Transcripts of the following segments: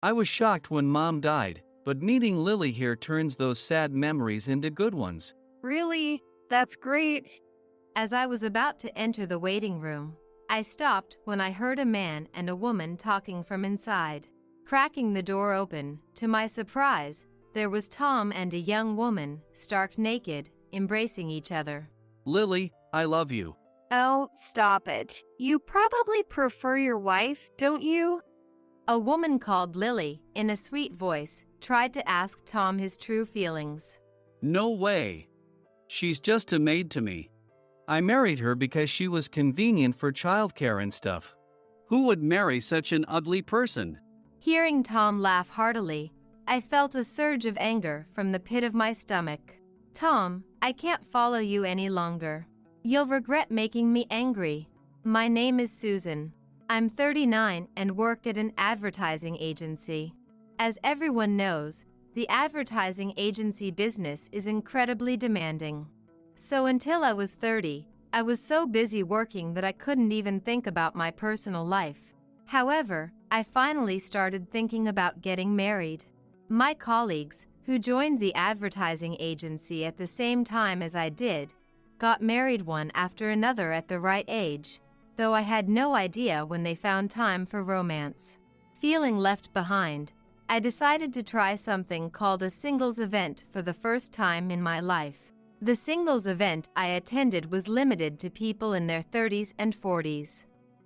I was shocked when Mom died, but meeting Lily here turns those sad memories into good ones. Really? That's great. As I was about to enter the waiting room, I stopped when I heard a man and a woman talking from inside. Cracking the door open, to my surprise, there was Tom and a young woman, stark naked, embracing each other. Lily, I love you. Oh, stop it. You probably prefer your wife, don't you? A woman called Lily, in a sweet voice, tried to ask Tom his true feelings. No way. She's just a maid to me. I married her because she was convenient for childcare and stuff. Who would marry such an ugly person? Hearing Tom laugh heartily, I felt a surge of anger from the pit of my stomach. Tom, I can't follow you any longer. You'll regret making me angry. My name is Susan. I'm 39 and work at an advertising agency. As everyone knows, the advertising agency business is incredibly demanding. So until I was 30, I was so busy working that I couldn't even think about my personal life. However, I finally started thinking about getting married. My colleagues, who joined the advertising agency at the same time as I did, got married one after another at the right age, though I had no idea when they found time for romance. Feeling left behind, I decided to try something called a singles event for the first time in my life. The singles event I attended was limited to people in their 30s and 40s.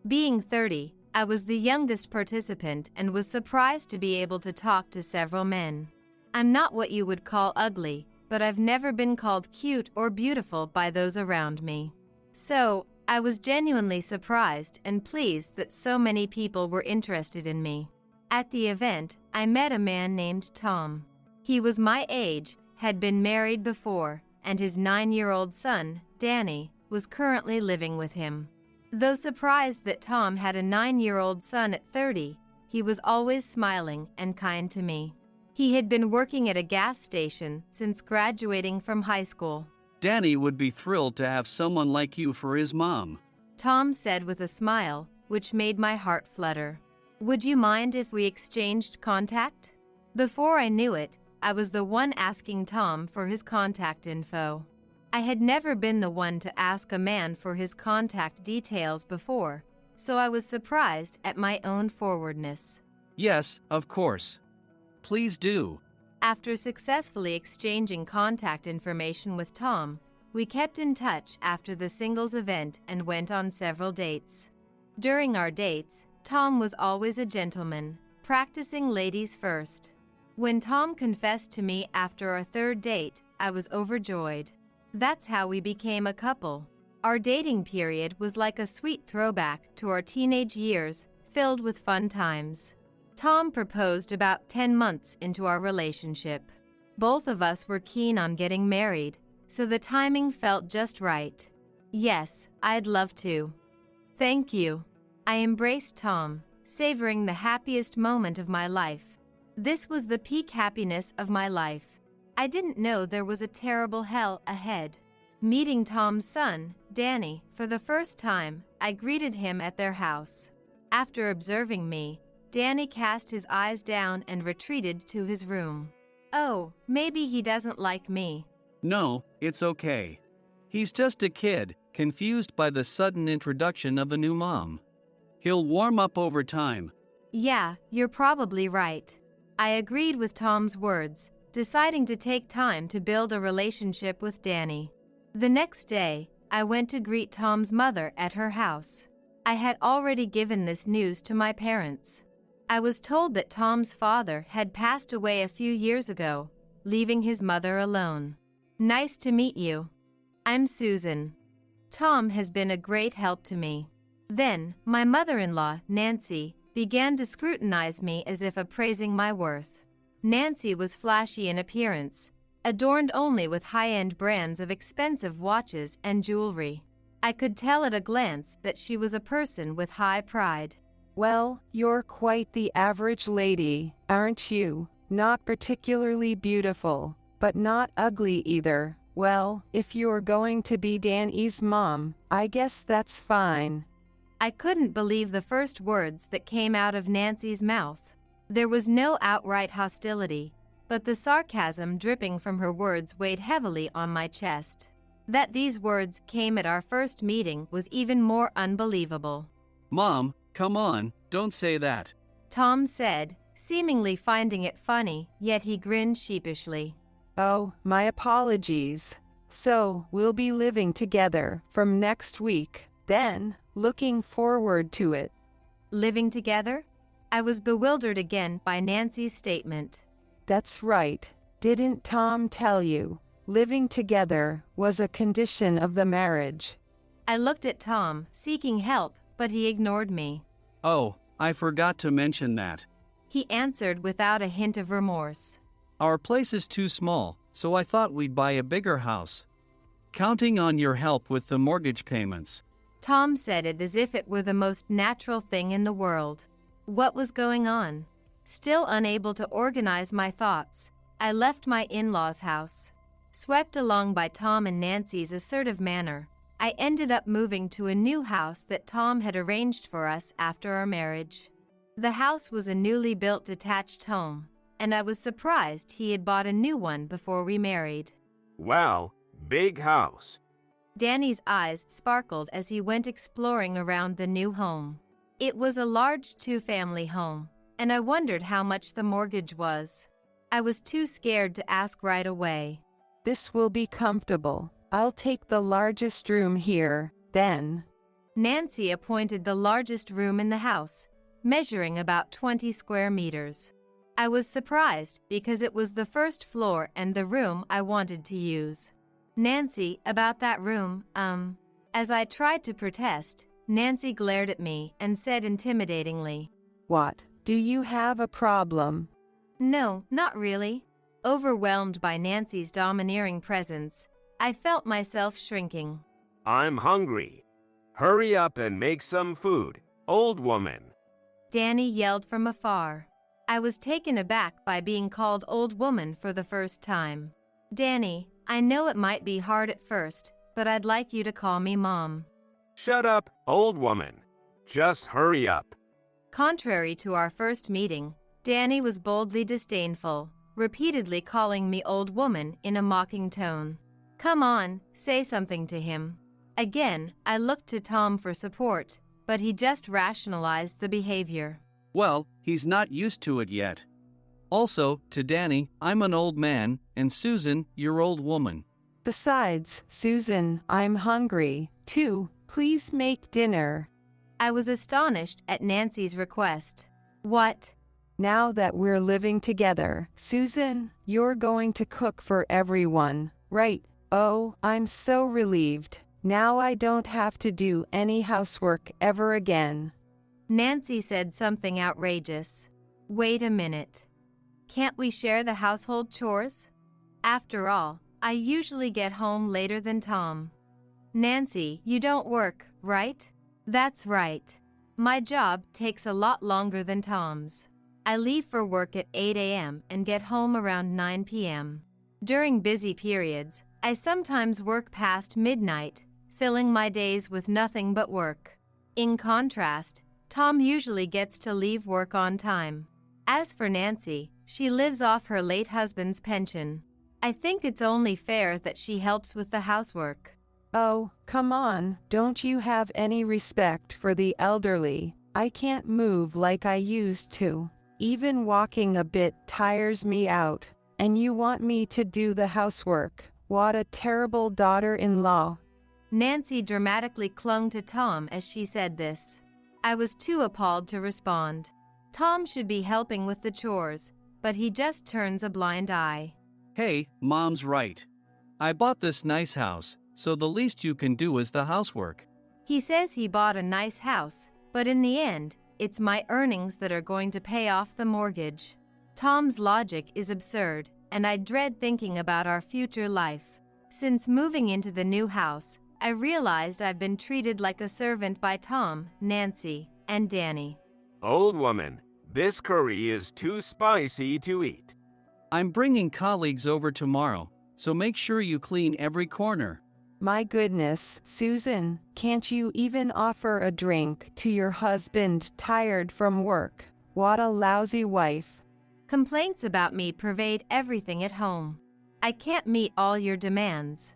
Being 30, I was the youngest participant and was surprised to be able to talk to several men. I'm not what you would call ugly, but I've never been called cute or beautiful by those around me. So, I was genuinely surprised and pleased that so many people were interested in me. At the event, I met a man named Tom. He was my age, had been married before, and his 9-year-old son, Danny, was currently living with him. Though surprised that Tom had a 9-year-old son at 30, he was always smiling and kind to me. He had been working at a gas station since graduating from high school. Danny would be thrilled to have someone like you for his mom. Tom said with a smile, which made my heart flutter. Would you mind if we exchanged contact? Before I knew it, I was the one asking Tom for his contact info. I had never been the one to ask a man for his contact details before, so I was surprised at my own forwardness. Yes, of course. Please do. After successfully exchanging contact information with Tom, we kept in touch after the singles event and went on several dates. During our dates, Tom was always a gentleman, practicing ladies first. When Tom confessed to me after our third date, I was overjoyed. That's how we became a couple. Our dating period was like a sweet throwback to our teenage years, filled with fun times. Tom proposed about 10 months into our relationship. Both of us were keen on getting married, so the timing felt just right. Yes, I'd love to. Thank you. I embraced Tom, savoring the happiest moment of my life. This was the peak happiness of my life. I didn't know there was a terrible hell ahead. Meeting Tom's son, Danny, for the first time, I greeted him at their house. After observing me, Danny cast his eyes down and retreated to his room. Oh, maybe he doesn't like me. No, it's okay. He's just a kid, confused by the sudden introduction of a new mom. He'll warm up over time. Yeah, you're probably right. I agreed with Tom's words, deciding to take time to build a relationship with Danny. The next day, I went to greet Tom's mother at her house. I had already given this news to my parents. I was told that Tom's father had passed away a few years ago, leaving his mother alone. Nice to meet you. I'm Susan. Tom has been a great help to me. Then, my mother-in-law, Nancy, began to scrutinize me as if appraising my worth. Nancy was flashy in appearance, adorned only with high-end brands of expensive watches and jewelry. I could tell at a glance that she was a person with high pride. Well, you're quite the average lady, aren't you? Not particularly beautiful, but not ugly either. Well, if you're going to be Danny's mom, I guess that's fine. I couldn't believe the first words that came out of Nancy's mouth. There was no outright hostility, but the sarcasm dripping from her words weighed heavily on my chest. That these words came at our first meeting was even more unbelievable. Mom, come on, don't say that. Tom said, seemingly finding it funny, yet he grinned sheepishly. Oh, my apologies. So, we'll be living together from next week, then, looking forward to it. Living together? I was bewildered again by Nancy's statement. That's right. Didn't Tom tell you? Living together was a condition of the marriage. I looked at Tom, seeking help, but he ignored me. Oh, I forgot to mention that. He answered without a hint of remorse. Our place is too small, so I thought we'd buy a bigger house. Counting on your help with the mortgage payments. Tom said it as if it were the most natural thing in the world. What was going on? Still unable to organize my thoughts, I left my in-laws' house. Swept along by Tom and Nancy's assertive manner, I ended up moving to a new house that Tom had arranged for us after our marriage. The house was a newly built detached home, and I was surprised he had bought a new one before we married. Wow, big house. Danny's eyes sparkled as he went exploring around the new home. It was a large two-family home, and I wondered how much the mortgage was. I was too scared to ask right away. This will be comfortable. I'll take the largest room here, then. Nancy appointed the largest room in the house, measuring about 20 square meters. I was surprised because it was the first floor and the room I wanted to use. Nancy, about that room, As I tried to protest, Nancy glared at me and said intimidatingly, What? Do you have a problem? No, not really. Overwhelmed by Nancy's domineering presence, I felt myself shrinking. I'm hungry. Hurry up and make some food, old woman. Danny yelled from afar. I was taken aback by being called old woman for the first time. Danny, I know it might be hard at first, but I'd like you to call me Mom. Shut up, old woman. Just hurry up. Contrary to our first meeting, Danny was boldly disdainful, repeatedly calling me old woman in a mocking tone. Come on, say something to him. Again, I looked to Tom for support, but he just rationalized the behavior. Well, he's not used to it yet. Also, to Danny, I'm an old man, and Susan, your old woman. Besides, Susan, I'm hungry, too. Please make dinner. I was astonished at Nancy's request. What? Now that we're living together, Susan, you're going to cook for everyone, right? Oh, I'm so relieved. Now I don't have to do any housework ever again. Nancy said something outrageous. Wait a minute. Can't we share the household chores? After all, I usually get home later than Tom. Nancy, you don't work, right? That's right. My job takes a lot longer than Tom's. I leave for work at 8 a.m. and get home around 9 p.m. During busy periods, I sometimes work past midnight, filling my days with nothing but work. In contrast, Tom usually gets to leave work on time. As for Nancy, she lives off her late husband's pension. I think it's only fair that she helps with the housework. Oh, come on, don't you have any respect for the elderly? I can't move like I used to. Even walking a bit tires me out. And you want me to do the housework? What a terrible daughter-in-law. Nancy dramatically clung to Tom as she said this. I was too appalled to respond. Tom should be helping with the chores, but he just turns a blind eye. Hey, Mom's right. I bought this nice house, so the least you can do is the housework. He says he bought a nice house, but in the end, it's my earnings that are going to pay off the mortgage. Tom's logic is absurd, and I dread thinking about our future life. Since moving into the new house, I realized I've been treated like a servant by Tom, Nancy, and Danny. Old woman, this curry is too spicy to eat. I'm bringing colleagues over tomorrow, so make sure you clean every corner. My goodness, Susan, can't you even offer a drink to your husband tired from work? What a lousy wife. Complaints about me pervade everything at home. I can't meet all your demands.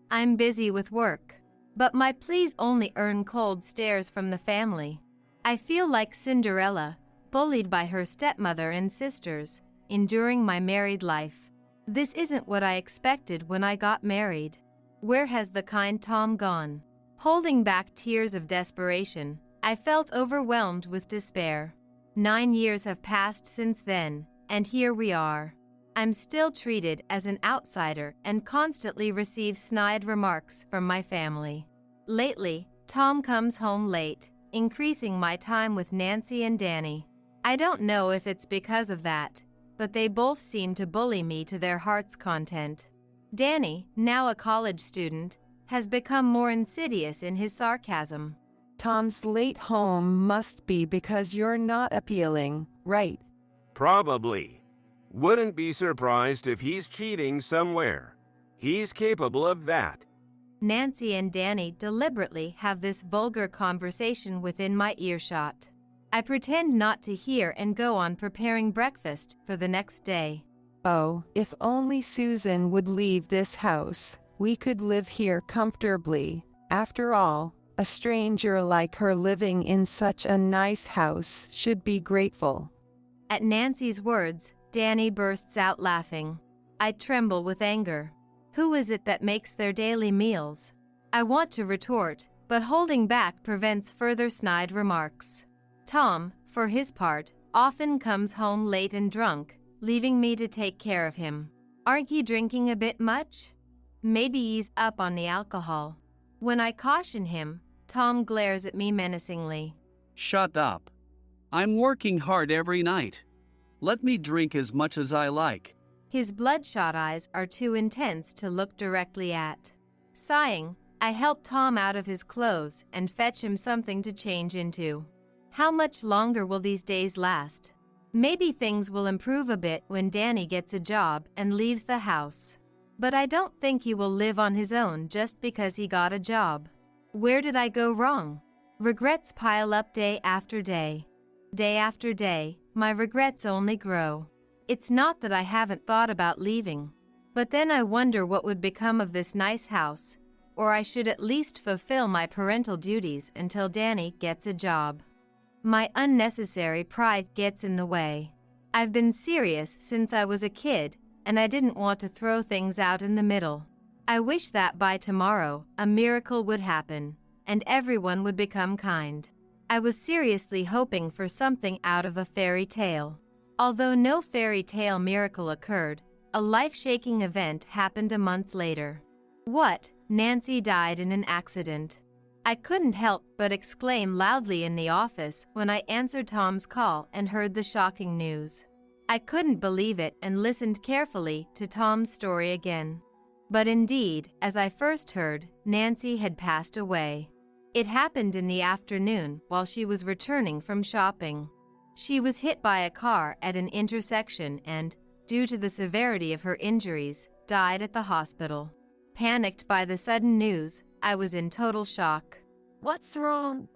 I'm busy with work. But my pleas only earn cold stares from the family. I feel like Cinderella, bullied by her stepmother and sisters, enduring my married life. This isn't what I expected when I got married. Where has the kind Tom gone? Holding back tears of desperation, I felt overwhelmed with despair. 9 years have passed since then, and here we are. I'm still treated as an outsider and constantly receive snide remarks from my family. Lately, Tom comes home late, increasing my time with Nancy and Danny. I don't know if it's because of that, but they both seem to bully me to their heart's content. Danny, now a college student, has become more insidious in his sarcasm. Tom's late home must be because you're not appealing, right? Probably. Wouldn't be surprised if he's cheating somewhere. He's capable of that. Nancy and Danny deliberately have this vulgar conversation within my earshot. I pretend not to hear and go on preparing breakfast for the next day. Oh, if only Susan would leave this house, we could live here comfortably. After all, a stranger like her living in such a nice house should be grateful. At Nancy's words, Danny bursts out laughing. I tremble with anger. Who is it that makes their daily meals? I want to retort, but holding back prevents further snide remarks. Tom, for his part, often comes home late and drunk, leaving me to take care of him. Aren't you drinking a bit much? Maybe he's up on the alcohol. When I caution him, Tom glares at me menacingly. Shut up. I'm working hard every night. Let me drink as much as I like. His bloodshot eyes are too intense to look directly at. Sighing, I help Tom out of his clothes and fetch him something to change into. How much longer will these days last? Maybe things will improve a bit when Danny gets a job and leaves the house. But I don't think he will live on his own just because he got a job. Where did I go wrong? Regrets pile up day after day. Day after day, my regrets only grow. It's not that I haven't thought about leaving, but then I wonder what would become of this nice house, or I should at least fulfill my parental duties until Danny gets a job. My unnecessary pride gets in the way. I've been serious since I was a kid, and I didn't want to throw things out in the middle. I wish that by tomorrow, a miracle would happen, and everyone would become kind. I was seriously hoping for something out of a fairy tale. Although no fairy tale miracle occurred, a life-shaking event happened a month later. What? Nancy died in an accident. I couldn't help but exclaim loudly in the office when I answered Tom's call and heard the shocking news. I couldn't believe it and listened carefully to Tom's story again. But indeed, as I first heard, Nancy had passed away. It happened in the afternoon while she was returning from shopping. She was hit by a car at an intersection and, due to the severity of her injuries, died at the hospital. Panicked by the sudden news, I was in total shock. What's wrong?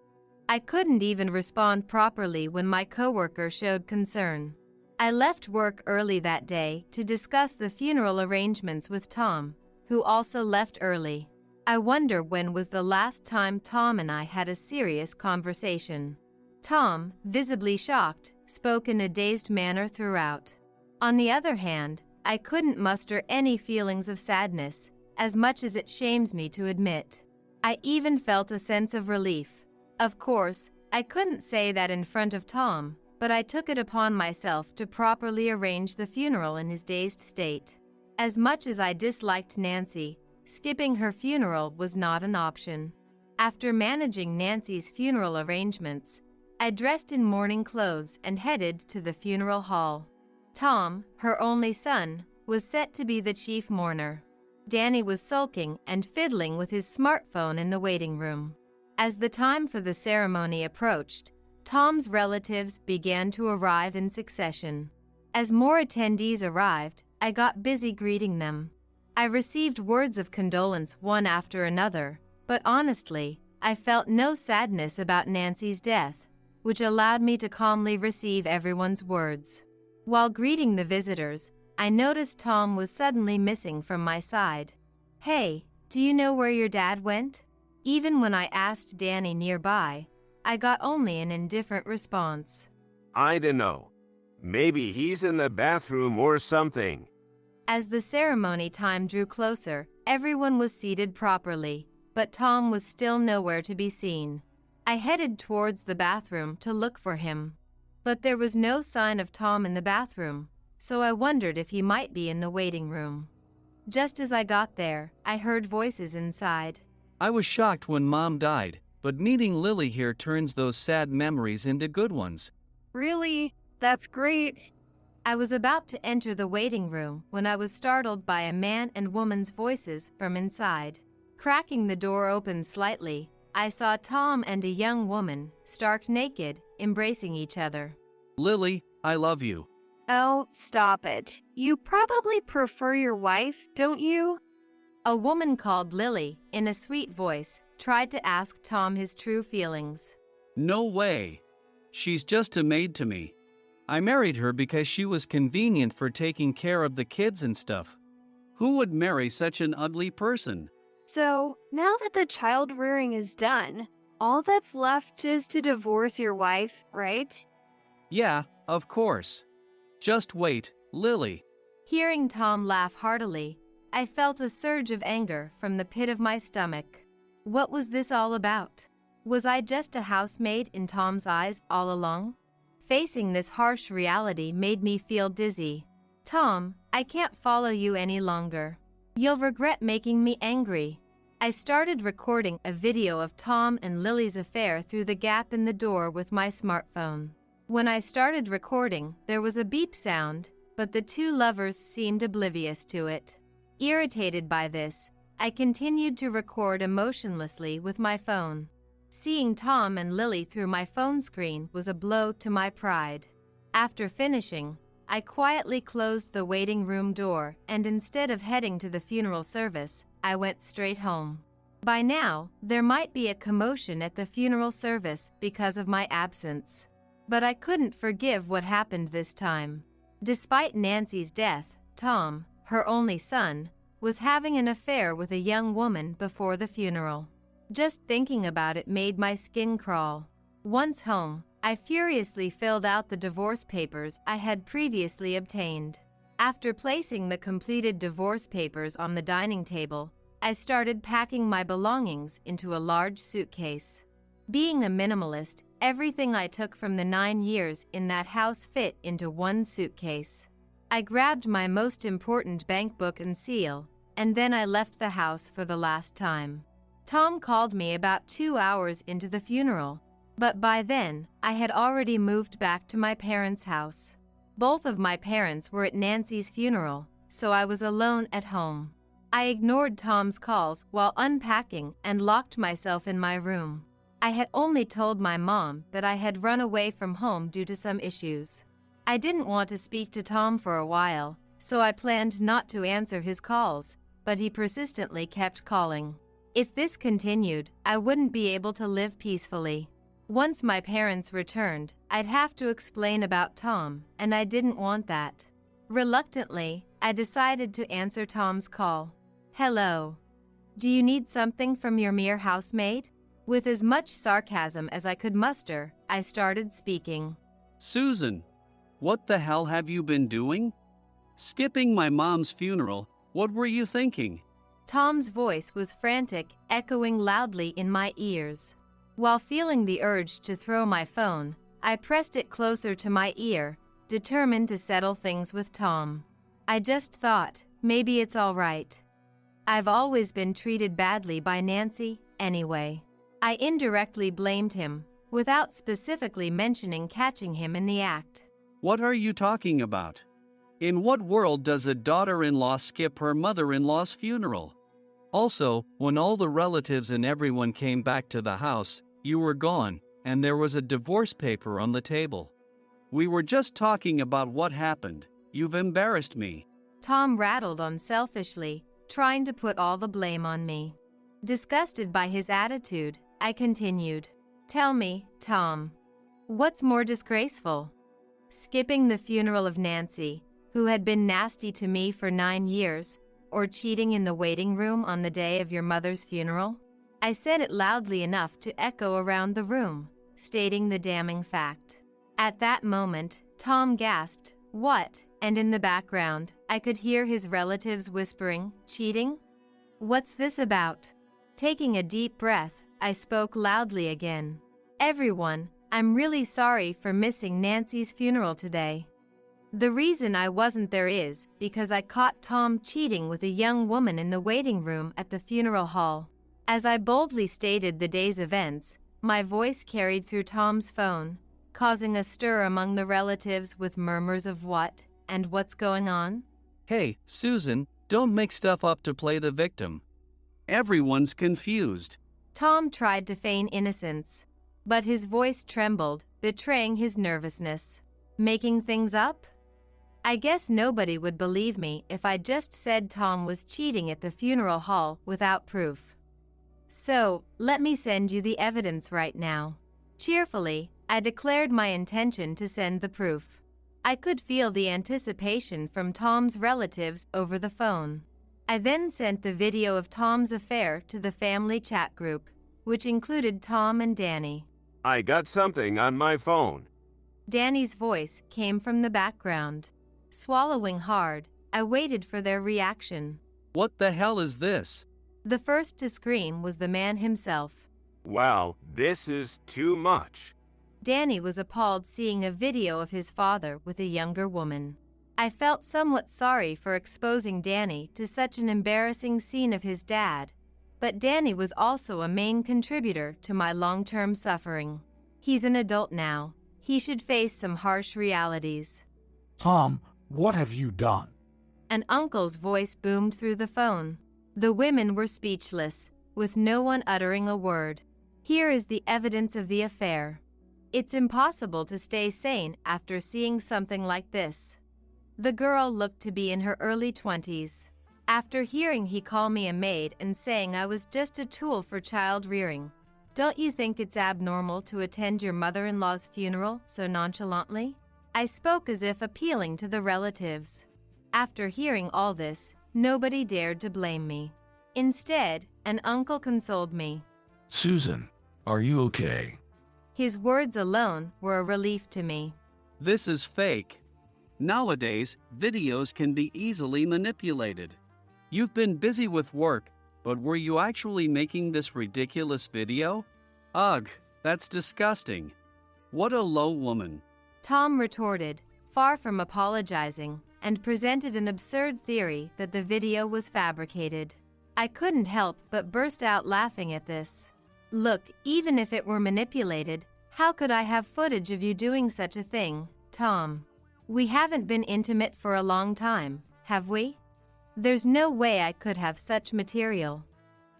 I couldn't even respond properly when my coworker showed concern. I left work early that day to discuss the funeral arrangements with Tom, who also left early. I wonder when was the last time Tom and I had a serious conversation. Tom, visibly shocked, spoke in a dazed manner throughout. On the other hand, I couldn't muster any feelings of sadness, as much as it shames me to admit. I even felt a sense of relief. Of course, I couldn't say that in front of Tom, but I took it upon myself to properly arrange the funeral in his dazed state. As much as I disliked Nancy, skipping her funeral was not an option. After managing Nancy's funeral arrangements, I dressed in mourning clothes and headed to the funeral hall. Tom, her only son, was set to be the chief mourner. Danny was sulking and fiddling with his smartphone in the waiting room. As the time for the ceremony approached, Tom's relatives began to arrive in succession. As more attendees arrived, I got busy greeting them. I received words of condolence one after another, but honestly, I felt no sadness about Nancy's death, which allowed me to calmly receive everyone's words. While greeting the visitors, I noticed Tom was suddenly missing from my side. "Hey, do you know where your dad went?" Even when I asked Danny nearby, I got only an indifferent response. I dunno. Maybe he's in the bathroom or something. As the ceremony time drew closer, everyone was seated properly, but Tom was still nowhere to be seen. I headed towards the bathroom to look for him. But there was no sign of Tom in the bathroom, so I wondered if he might be in the waiting room. Just as I got there, I heard voices inside. I was shocked when Mom died, but meeting Lily here turns those sad memories into good ones. Really? That's great. I was about to enter the waiting room when I was startled by a man and woman's voices from inside. Cracking the door open slightly, I saw Tom and a young woman, stark naked, embracing each other. Lily, I love you. Oh, stop it. You probably prefer your wife, don't you? A woman called Lily, in a sweet voice, tried to ask Tom his true feelings. No way. She's just a maid to me. I married her because she was convenient for taking care of the kids and stuff. Who would marry such an ugly person? So, now that the child rearing is done, all that's left is to divorce your wife, right? Yeah, of course. Just wait, Lily. Hearing Tom laugh heartily, I felt a surge of anger from the pit of my stomach. What was this all about? Was I just a housemaid in Tom's eyes all along? Facing this harsh reality made me feel dizzy. Tom, I can't follow you any longer. You'll regret making me angry. I started recording a video of Tom and Lily's affair through the gap in the door with my smartphone. When I started recording, there was a beep sound, but the two lovers seemed oblivious to it. Irritated by this, I continued to record emotionlessly with my phone. Seeing Tom and Lily through my phone screen was a blow to my pride. After finishing, I quietly closed the waiting room door, and instead of heading to the funeral service, I went straight home. By now, there might be a commotion at the funeral service because of my absence. But I couldn't forgive what happened this time. Despite Nancy's death, Tom, her only son, was having an affair with a young woman before the funeral. Just thinking about it made my skin crawl. Once home, I furiously filled out the divorce papers I had previously obtained. After placing the completed divorce papers on the dining table, I started packing my belongings into a large suitcase. Being a minimalist, everything I took from the 9 years in that house fit into one suitcase. I grabbed my most important bank book and seal, and then I left the house for the last time. Tom called me about 2 hours into the funeral, but by then, I had already moved back to my parents' house. Both of my parents were at Nancy's funeral, so I was alone at home. I ignored Tom's calls while unpacking and locked myself in my room. I had only told my mom that I had run away from home due to some issues. I didn't want to speak to Tom for a while, so I planned not to answer his calls, but he persistently kept calling. If this continued, I wouldn't be able to live peacefully. Once my parents returned, I'd have to explain about Tom, and I didn't want that. Reluctantly, I decided to answer Tom's call. "Hello. Do you need something from your mere housemaid?" With as much sarcasm as I could muster, I started speaking. Susan, what the hell have you been doing? Skipping my mom's funeral, what were you thinking? Tom's voice was frantic, echoing loudly in my ears. While feeling the urge to throw my phone, I pressed it closer to my ear, determined to settle things with Tom. I just thought, maybe it's all right. I've always been treated badly by Nancy, anyway. I indirectly blamed him, without specifically mentioning catching him in the act. What are you talking about? In what world does a daughter-in-law skip her mother-in-law's funeral? Also, when all the relatives and everyone came back to the house, you were gone, and there was a divorce paper on the table. We were just talking about what happened. You've embarrassed me. Tom rattled on selfishly, trying to put all the blame on me. Disgusted by his attitude, I continued. Tell me, Tom, What's more disgraceful? Skipping the funeral of Nancy, who had been nasty to me for 9 years, or cheating in the waiting room on the day of your mother's funeral? I said it loudly enough to echo around the room, stating the damning fact. At that moment, Tom gasped, "What?" And in the background, I could hear his relatives whispering, "Cheating? What's this about?" Taking a deep breath, I spoke loudly again. "Everyone, I'm really sorry for missing Nancy's funeral today. The reason I wasn't there is because I caught Tom cheating with a young woman in the waiting room at the funeral hall." As I boldly stated the day's events, my voice carried through Tom's phone, causing a stir among the relatives with murmurs of what and what's going on. Hey, Susan, don't make stuff up to play the victim. Everyone's confused. Tom tried to feign innocence, but his voice trembled, betraying his nervousness. Making things up? I guess nobody would believe me if I just said Tom was cheating at the funeral hall without proof. So, let me send you the evidence right now. Cheerfully, I declared my intention to send the proof. I could feel the anticipation from Tom's relatives over the phone. I then sent the video of Tom's affair to the family chat group, which included Tom and Danny. I got something on my phone. Danny's voice came from the background. Swallowing hard, I waited for their reaction. What the hell is this? The first to scream was the man himself. Wow, this is too much. Danny was appalled seeing a video of his father with a younger woman. I felt somewhat sorry for exposing Danny to such an embarrassing scene of his dad, but Danny was also a main contributor to my long-term suffering. He's an adult now. He should face some harsh realities. Tom, what have you done? An uncle's voice boomed through the phone. The women were speechless, with no one uttering a word. Here is the evidence of the affair. It's impossible to stay sane after seeing something like this. The girl looked to be in her early 20s. After hearing he call me a maid and saying I was just a tool for child rearing. Don't you think it's abnormal to attend your mother-in-law's funeral so nonchalantly? I spoke as if appealing to the relatives. After hearing all this, nobody dared to blame me. Instead, an uncle consoled me. Susan, are you okay? His words alone were a relief to me. This is fake. Nowadays, videos can be easily manipulated. You've been busy with work, but were you actually making this ridiculous video? Ugh, that's disgusting. What a low woman. Tom retorted, far from apologizing, and presented an absurd theory that the video was fabricated. I couldn't help but burst out laughing at this. Look, even if it were manipulated, how could I have footage of you doing such a thing, Tom? We haven't been intimate for a long time, have we? There's no way I could have such material.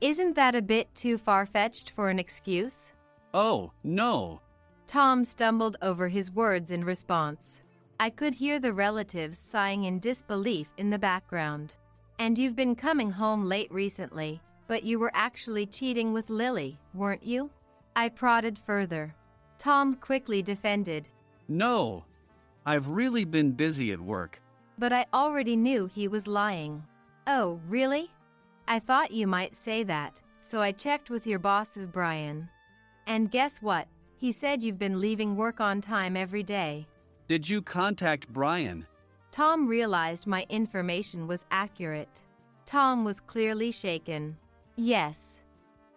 Isn't that a bit too far-fetched for an excuse? Oh, no. Tom stumbled over his words in response. I could hear the relatives sighing in disbelief in the background. And you've been coming home late recently, but you were actually cheating with Lily, weren't you? I prodded further. Tom quickly defended. No. I've really been busy at work. But I already knew he was lying. Oh, really? I thought you might say that, so I checked with your boss, Brian. And guess what? He said you've been leaving work on time every day. Did you contact Brian? Tom realized my information was accurate. Tom was clearly shaken. Yes.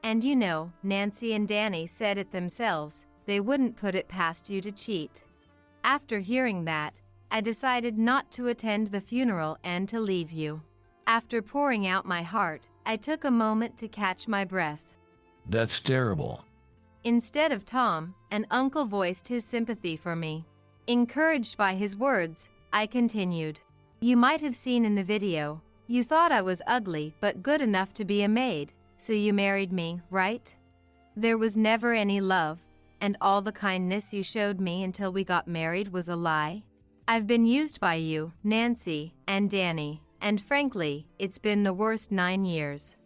And you know, Nancy and Danny said it themselves. They wouldn't put it past you to cheat. After hearing that, I decided not to attend the funeral and to leave you. After pouring out my heart, I took a moment to catch my breath. That's terrible. Instead of Tom, an uncle voiced his sympathy for me. Encouraged by his words, I continued. You might have seen in the video, you thought I was ugly but good enough to be a maid, so you married me, right? There was never any love, and all the kindness you showed me until we got married was a lie. I've been used by you, Nancy, and Danny, and frankly, it's been the worst 9 years.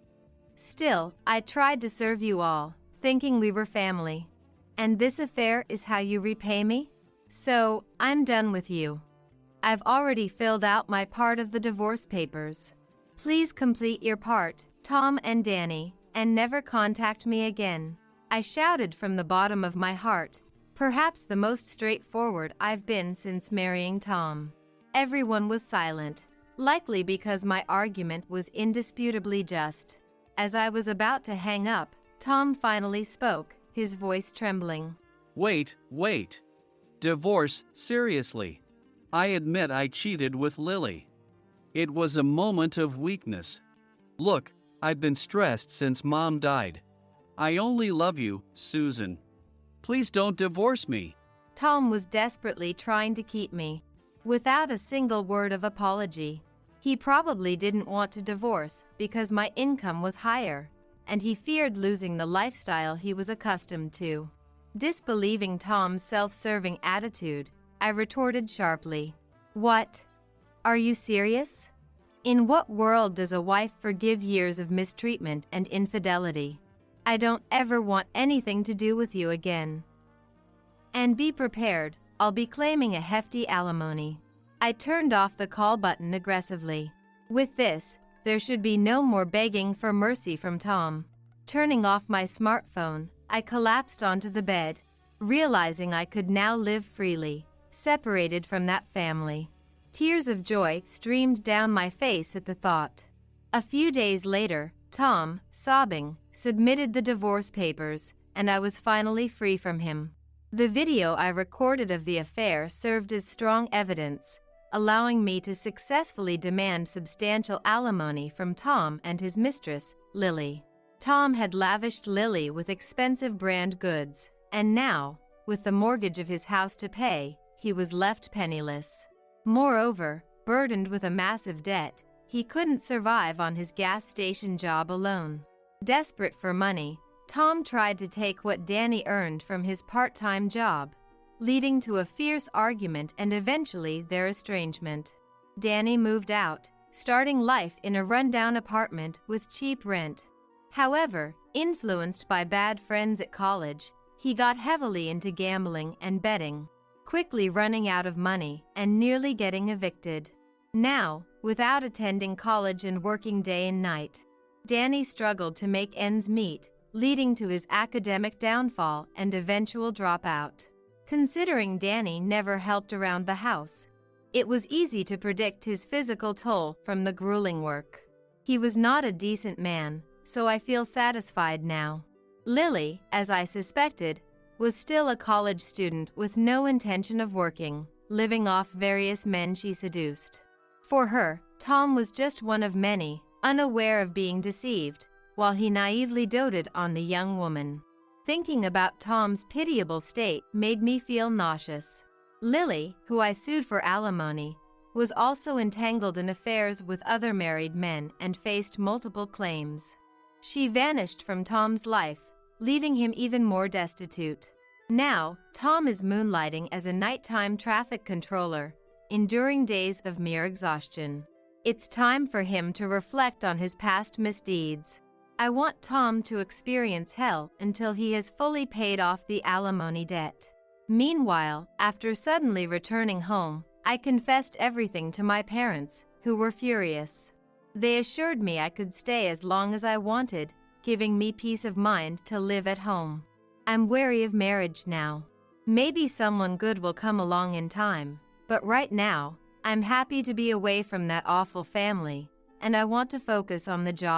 Still, I tried to serve you all, thinking we were family. And this affair is how you repay me? So, I'm done with you. I've already filled out my part of the divorce papers. Please complete your part, Tom and Danny, and never contact me again. I shouted from the bottom of my heart, perhaps the most straightforward I've been since marrying Tom. Everyone was silent, likely because my argument was indisputably just. As I was about to hang up, Tom finally spoke, his voice trembling. Wait. Divorce, seriously. I admit I cheated with Lily. It was a moment of weakness. Look, I've been stressed since Mom died. I only love you, Susan. Please don't divorce me. Tom was desperately trying to keep me, without a single word of apology. He probably didn't want to divorce because my income was higher, and he feared losing the lifestyle he was accustomed to. Disbelieving Tom's self-serving attitude, I retorted sharply, "What? Are you serious? In what world does a wife forgive years of mistreatment and infidelity? I don't ever want anything to do with you again. And be prepared, I'll be claiming a hefty alimony." I turned off the call button aggressively. With this, there should be no more begging for mercy from Tom. Turning off my smartphone, I collapsed onto the bed, realizing I could now live freely, separated from that family. Tears of joy streamed down my face at the thought. A few days later, Tom, sobbing, submitted the divorce papers, and I was finally free from him. The video I recorded of the affair served as strong evidence, allowing me to successfully demand substantial alimony from Tom and his mistress, Lily. Tom had lavished Lily with expensive brand goods, and now, with the mortgage of his house to pay, he was left penniless. Moreover, burdened with a massive debt, he couldn't survive on his gas station job alone. Desperate for money, Tom tried to take what Danny earned from his part-time job, leading to a fierce argument and eventually their estrangement. Danny moved out, starting life in a rundown apartment with cheap rent. However, influenced by bad friends at college, he got heavily into gambling and betting, quickly running out of money and nearly getting evicted. Now, without attending college and working day and night, Danny struggled to make ends meet, leading to his academic downfall and eventual dropout. Considering Danny never helped around the house, it was easy to predict his physical toll from the grueling work. He was not a decent man, so I feel satisfied now. Lily, as I suspected, was still a college student with no intention of working, living off various men she seduced. For her, Tom was just one of many, unaware of being deceived, while he naively doted on the young woman. Thinking about Tom's pitiable state made me feel nauseous. Lily, who I sued for alimony, was also entangled in affairs with other married men and faced multiple claims. She vanished from Tom's life, leaving him even more destitute. Now, Tom is moonlighting as a nighttime traffic controller, enduring days of mere exhaustion. It's time for him to reflect on his past misdeeds. I want Tom to experience hell until he has fully paid off the alimony debt. Meanwhile, after suddenly returning home, I confessed everything to my parents, who were furious. They assured me I could stay as long as I wanted, giving me peace of mind to live at home. I'm wary of marriage now. Maybe someone good will come along in time, but right now, I'm happy to be away from that awful family, and I want to focus on the job